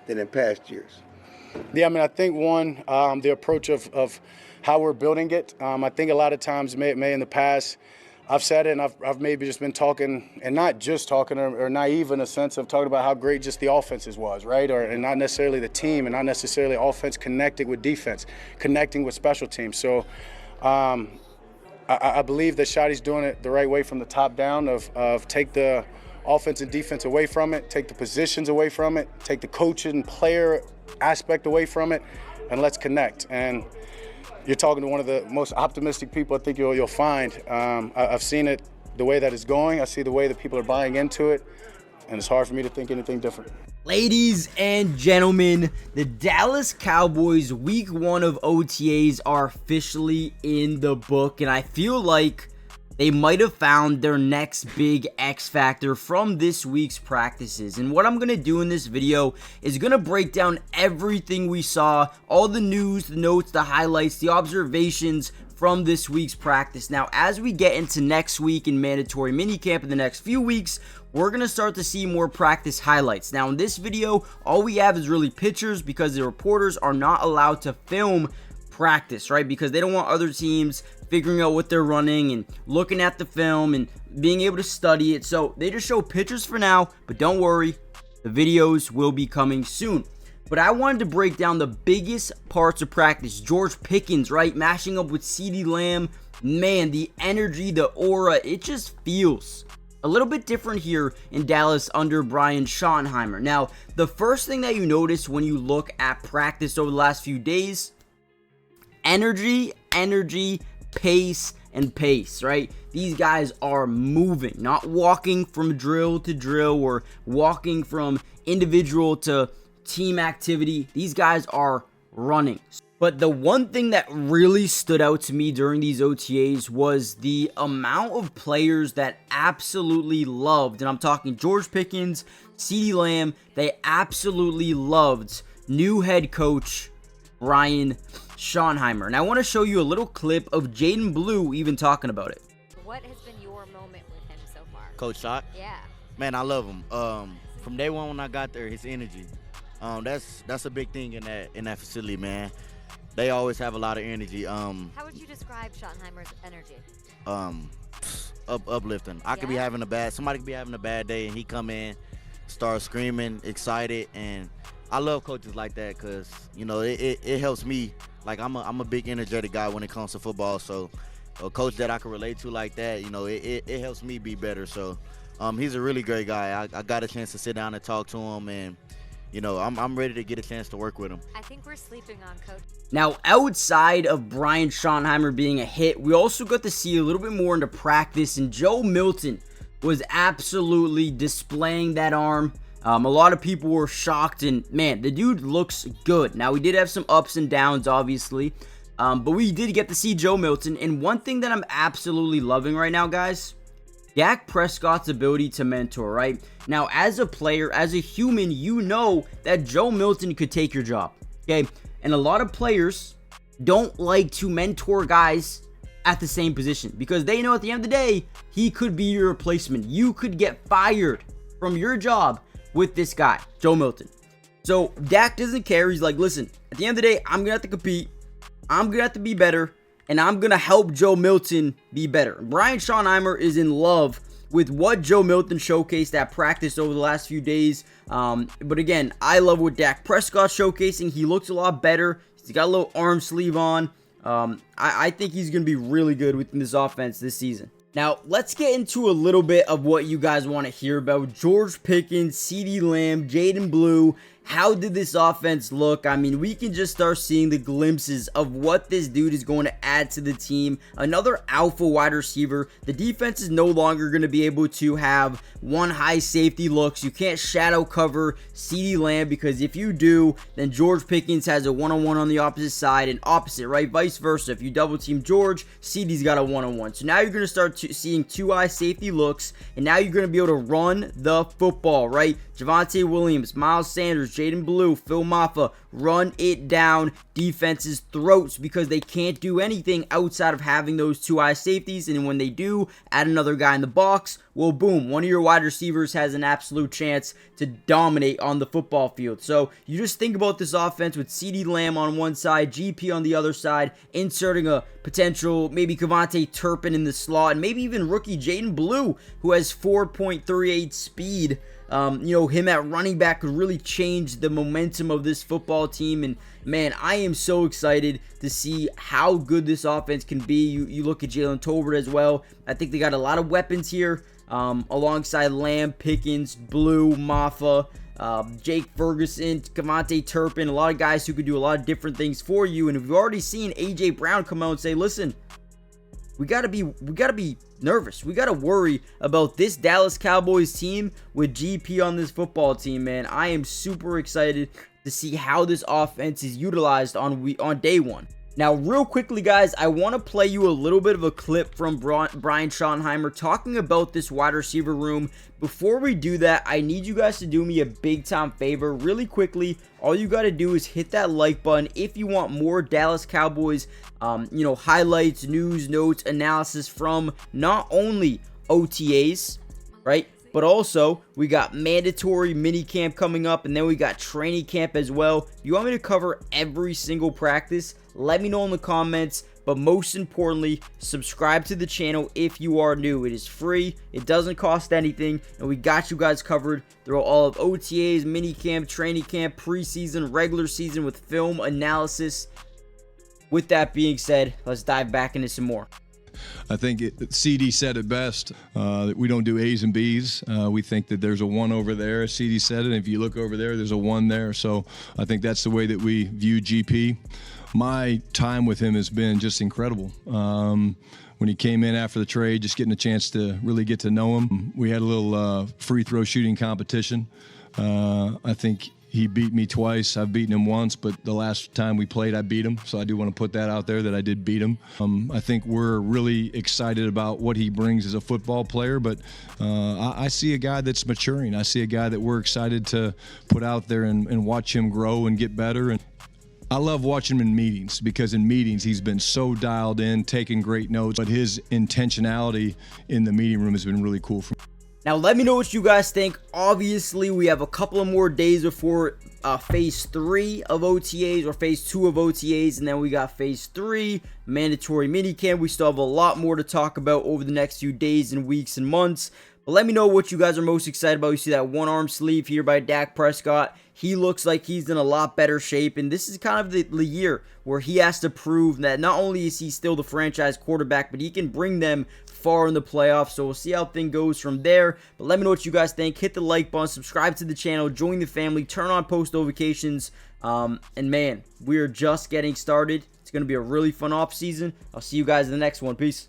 than in past years? Yeah, I mean, I think the approach of how we're building it. I think a lot of times, may in the past, I've said it, and I've maybe just been talking, and not just talking, or naive in a sense of talking about how great just the offenses was, right? And not necessarily the team, and not necessarily offense connecting with defense, connecting with special teams. So I believe that Shotty's doing it the right way from the top down of take the offense and defense away from it, take the positions away from it, take the coaching and player aspect away from it, and let's connect. And you're talking to one of the most optimistic people I think you'll find. I've seen it the way that it's going. I see the way that people are buying into it, and it's hard for me to think anything different. Ladies and gentlemen, the Dallas Cowboys week 1 of OTAs are officially in the book, and I feel like they might have found their next big X factor from this week's practices. And what I'm going to do in this video is going to break down everything we saw, all the news, the notes, the highlights, the observations from this week's practice. Now, as we get into next week in mandatory minicamp in the next few weeks, we're going to start to see more practice highlights. Now, in this video, all we have is really pictures because the reporters are not allowed to film practice, right? Because they don't want other teams figuring out what they're running and looking at the film and being able to study it. So they just show pictures for now, but don't worry, the videos will be coming soon. But I wanted to break down the biggest parts of practice. George Pickens, right? Mashing up with CeeDee Lamb. Man, the energy, the aura, it just feels a little bit different here in Dallas under Brian Schottenheimer. Now, the first thing that you notice when you look at practice over the last few days, energy, pace, and pace, right? These guys are moving, not walking from drill to drill or walking from individual to team activity. These guys are running. But the one thing that really stood out to me during these OTAs was the amount of players that absolutely loved, and I'm talking George Pickens, CeeDee Lamb, they absolutely loved new head coach Brian Schottenheimer. And I want to show you a little clip of Jaden Blue even talking about it. What has been your moment with him so far? Coach Schott? Yeah. Man, I love him. From day one when I got there, his energy. That's a big thing in that facility, man. They always have a lot of energy. How would you describe Schottenheimer's energy? Uplifting. Somebody could be having a bad day, and he come in, start screaming, excited, and I love coaches like that because, you know, it helps me. Like, I'm a big energetic guy when it comes to football, so a coach that I can relate to like that, you know, it helps me be better. So he's a really great guy. I got a chance to sit down and talk to him, and, you know, I'm ready to get a chance to work with him. I think we're sleeping on Coach. Now, outside of Brian Schottenheimer being a hit, we also got to see a little bit more into practice, and Joe Milton was absolutely displaying that arm. A lot of people were shocked, and man, the dude looks good. Now, we did have some ups and downs, obviously, but we did get to see Joe Milton. And one thing that I'm absolutely loving right now, guys, Dak Prescott's ability to mentor, right? Now, as a player, as a human, you know that Joe Milton could take your job, okay? And a lot of players don't like to mentor guys at the same position because they know at the end of the day, he could be your replacement. You could get fired from your job with this guy, Joe Milton. So Dak doesn't care. He's like, listen, at the end of the day, I'm going to have to compete. I'm going to have to be better. And I'm going to help Joe Milton be better. Brian Schottenheimer is in love with what Joe Milton showcased at practice over the last few days. But again, I love what Dak Prescott's showcasing. He looks a lot better. He's got a little arm sleeve on. I think he's going to be really good within this offense this season. Now, let's get into a little bit of what you guys want to hear about. George Pickens, CeeDee Lamb, Jaden Blue. How did this offense look? I mean, we can just start seeing the glimpses of what this dude is going to add to the team. Another alpha wide receiver. The defense is no longer going to be able to have one high safety looks. You can't shadow cover CeeDee Lamb because if you do, then George Pickens has a one-on-one on the opposite side and opposite, right? Vice versa. If you double team George, CeeDee's got a one-on-one. So now you're going to start seeing two eye safety looks, and now you're going to be able to run the football, right? Javonte Williams, Miles Sanders, Jaden Blue, Phil Maffa, run it down defenses' throats because they can't do anything outside of having those two eye safeties. And when they do, add another guy in the box, well, boom, one of your wide receivers has an absolute chance to dominate on the football field. So you just think about this offense with CeeDee Lamb on one side, GP on the other side, inserting a potential maybe Kevontae Turpin in the slot, and maybe even rookie Jaden Blue, who has 4.38 speed. Him at running back could really change the momentum of this football team. And man, I am so excited to see how good this offense can be. You look at Jalen Tolbert as well. I think they got a lot of weapons here, alongside Lamb, Pickens, Blue, Maffa, Jake Ferguson, Kevontae Turpin, a lot of guys who could do a lot of different things for you. And we've already seen AJ Brown come out and say, listen, we gotta be nervous. We gotta worry about this Dallas Cowboys team with GP on this football team, man. I am super excited to see how this offense is utilized on day one. Now, real quickly, guys, I want to play you a little bit of a clip from Brian Schottenheimer talking about this wide receiver room. Before we do that, I need you guys to do me a big-time favor. Really quickly, all you got to do is hit that like button if you want more Dallas Cowboys, highlights, news, notes, analysis from not only OTAs, right? But also, we got mandatory minicamp coming up, and then we got training camp as well. If you want me to cover every single practice, let me know in the comments. But most importantly, subscribe to the channel if you are new. It is free. It doesn't cost anything. And we got you guys covered through all of OTAs, minicamp, training camp, preseason, regular season with film analysis. With that being said, let's dive back into some more. I think CD said it best, that we don't do A's and B's. We think that there's a one over there. CD said it, and if you look over there, there's a one there. So I think that's the way that we view GP. My time with him has been just incredible. When he came in after the trade, just getting a chance to really get to know him. We had a little free throw shooting competition. I think he beat me twice. I've beaten him once, but the last time we played, I beat him. So I do want to put that out there that I did beat him. I think we're really excited about what he brings as a football player, but I see a guy that's maturing. I see a guy that we're excited to put out there and watch him grow and get better. And I love watching him in meetings because in meetings he's been so dialed in, taking great notes, but his intentionality in the meeting room has been really cool for me. Now, let me know what you guys think. Obviously, we have a couple of more days before phase 3 of OTAs or phase 2 of OTAs, and then we got phase 3, mandatory minicamp. We still have a lot more to talk about over the next few days and weeks and months. But let me know what you guys are most excited about. You see that one arm sleeve here by Dak Prescott. He looks like he's in a lot better shape, and this is kind of the year where he has to prove that not only is he still the franchise quarterback, but he can bring them far in the playoffs. So we'll see how things goes from there. But let me know what you guys think. Hit the like button, subscribe to the channel, join the family, turn on post notifications. And man, we are just getting started. It's going to be a really fun off season. I'll see you guys in the next one. Peace.